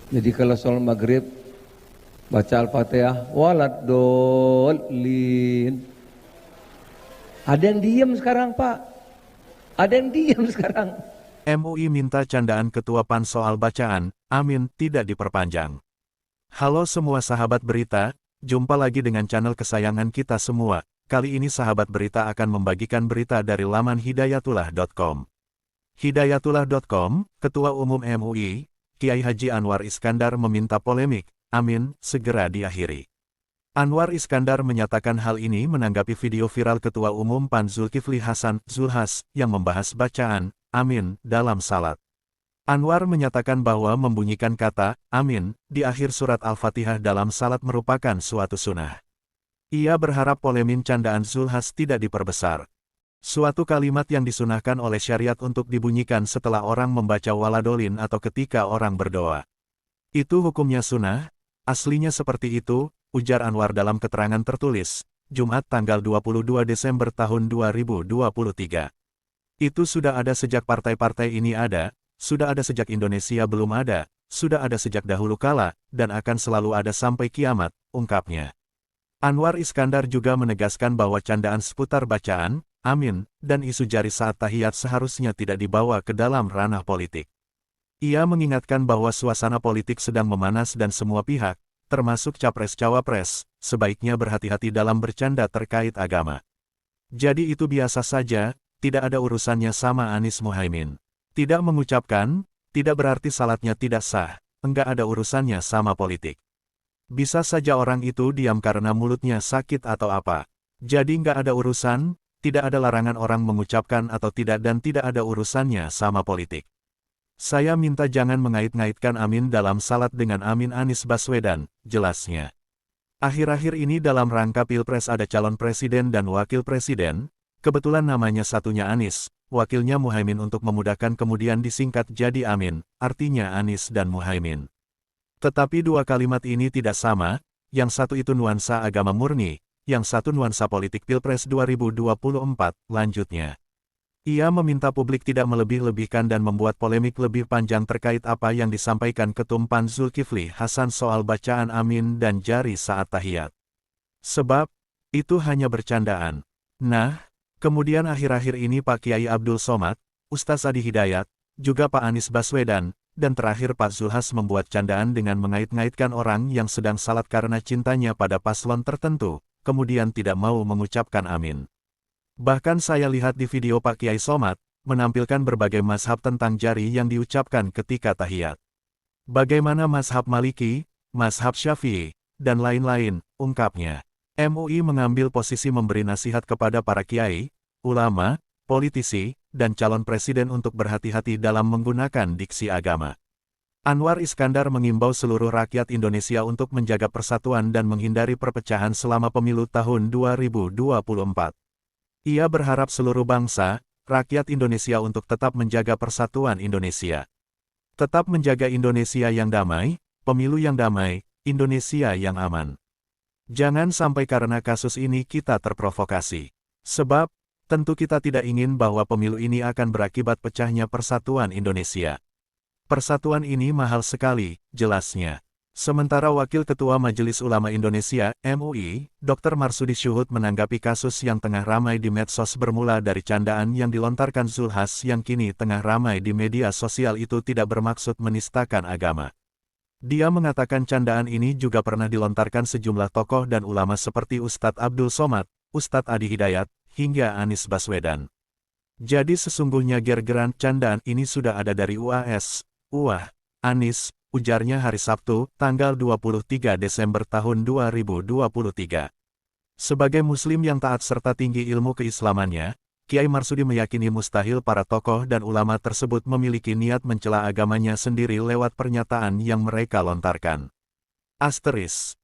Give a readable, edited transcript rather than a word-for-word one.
Jadi kalau sholat maghrib baca Al-Fatihah waladolin. Ada yang diem sekarang, Pak. Ada yang diem sekarang. MUI minta candaan Ketua PAN soal bacaan, amin, tidak diperpanjang. Halo semua sahabat berita, jumpa lagi dengan channel kesayangan kita semua. Kali ini sahabat berita akan membagikan berita dari laman hidayatullah.com. Hidayatullah.com, Ketua Umum MUI, Kiai Haji Anwar Iskandar meminta polemik, amin, segera diakhiri. Anwar Iskandar menyatakan hal ini menanggapi video viral Ketua Umum PAN Zulkifli Hasan, Zulhas, yang membahas bacaan, amin, dalam salat. Anwar menyatakan bahwa membunyikan kata, amin, di akhir surat Al-Fatihah dalam salat merupakan suatu sunnah. Ia berharap polemin candaan Zulhas tidak diperbesar. Suatu kalimat yang disunahkan oleh syariat untuk dibunyikan setelah orang membaca waladolin atau ketika orang berdoa. Itu hukumnya sunnah, aslinya seperti itu, ujar Anwar dalam keterangan tertulis, Jumat tanggal 22 Desember tahun 2023. Itu sudah ada sejak partai-partai ini ada, sudah ada sejak Indonesia belum ada, sudah ada sejak dahulu kala, dan akan selalu ada sampai kiamat, ungkapnya. Anwar Iskandar juga menegaskan bahwa candaan seputar bacaan, amin, dan isu jari saat tahiyat seharusnya tidak dibawa ke dalam ranah politik. Ia mengingatkan bahwa suasana politik sedang memanas dan semua pihak, termasuk capres-cawapres, sebaiknya berhati-hati dalam bercanda terkait agama. Jadi itu biasa saja, tidak ada urusannya sama Anies Muhaimin. Tidak mengucapkan, tidak berarti salatnya tidak sah, enggak ada urusannya sama politik. Bisa saja orang itu diam karena mulutnya sakit atau apa. Jadi enggak ada urusan, tidak ada larangan orang mengucapkan atau tidak dan tidak ada urusannya sama politik. Saya minta jangan mengait-ngaitkan amin dalam salat dengan amin Anies Baswedan, jelasnya. Akhir-akhir ini dalam rangka Pilpres ada calon presiden dan wakil presiden, kebetulan namanya satunya Anies, wakilnya Muhaimin untuk memudahkan kemudian disingkat jadi amin, artinya Anies dan Muhaimin. Tetapi dua kalimat ini tidak sama, yang satu itu nuansa agama murni, yang satu nuansa politik Pilpres 2024, lanjutnya. Ia meminta publik tidak melebih-lebihkan dan membuat polemik lebih panjang terkait apa yang disampaikan Ketum PAN Zulkifli Hasan soal bacaan amin dan jari saat tahiyat. Sebab, itu hanya bercandaan. Nah, kemudian akhir-akhir ini Pak Kiai Abdul Somad, Ustaz Adi Hidayat, juga Pak Anies Baswedan, dan terakhir Pak Zulhas membuat candaan dengan mengait-ngaitkan orang yang sedang salat karena cintanya pada paslon tertentu, kemudian tidak mau mengucapkan amin. Bahkan saya lihat di video Pak Kiai Somad, menampilkan berbagai mazhab tentang jari yang diucapkan ketika tahiyat. Bagaimana mazhab Maliki, mazhab Syafi'i, dan lain-lain, ungkapnya. MUI mengambil posisi memberi nasihat kepada para kiai, ulama, politisi, dan calon presiden untuk berhati-hati dalam menggunakan diksi agama. Anwar Iskandar mengimbau seluruh rakyat Indonesia untuk menjaga persatuan dan menghindari perpecahan selama pemilu tahun 2024. Ia berharap seluruh bangsa, rakyat Indonesia untuk tetap menjaga persatuan Indonesia. Tetap menjaga Indonesia yang damai, pemilu yang damai, Indonesia yang aman. Jangan sampai karena kasus ini kita terprovokasi. Sebab, tentu kita tidak ingin bahwa pemilu ini akan berakibat pecahnya persatuan Indonesia. Persatuan ini mahal sekali, jelasnya. Sementara Wakil Ketua Majelis Ulama Indonesia, MUI, Dr. Marsudi Syuhud menanggapi kasus yang tengah ramai di medsos bermula dari candaan yang dilontarkan Zulhas yang kini tengah ramai di media sosial itu tidak bermaksud menistakan agama. Dia mengatakan candaan ini juga pernah dilontarkan sejumlah tokoh dan ulama seperti Ustadz Abdul Somad, Ustadz Adi Hidayat, hingga Anies Baswedan. Jadi sesungguhnya gergeran candaan ini sudah ada dari UAS, Anies, ujarnya hari Sabtu, tanggal 23 Desember tahun 2023. Sebagai muslim yang taat serta tinggi ilmu keislamannya, Kiai Marsudi meyakini mustahil para tokoh dan ulama tersebut memiliki niat mencela agamanya sendiri lewat pernyataan yang mereka lontarkan. Asteris.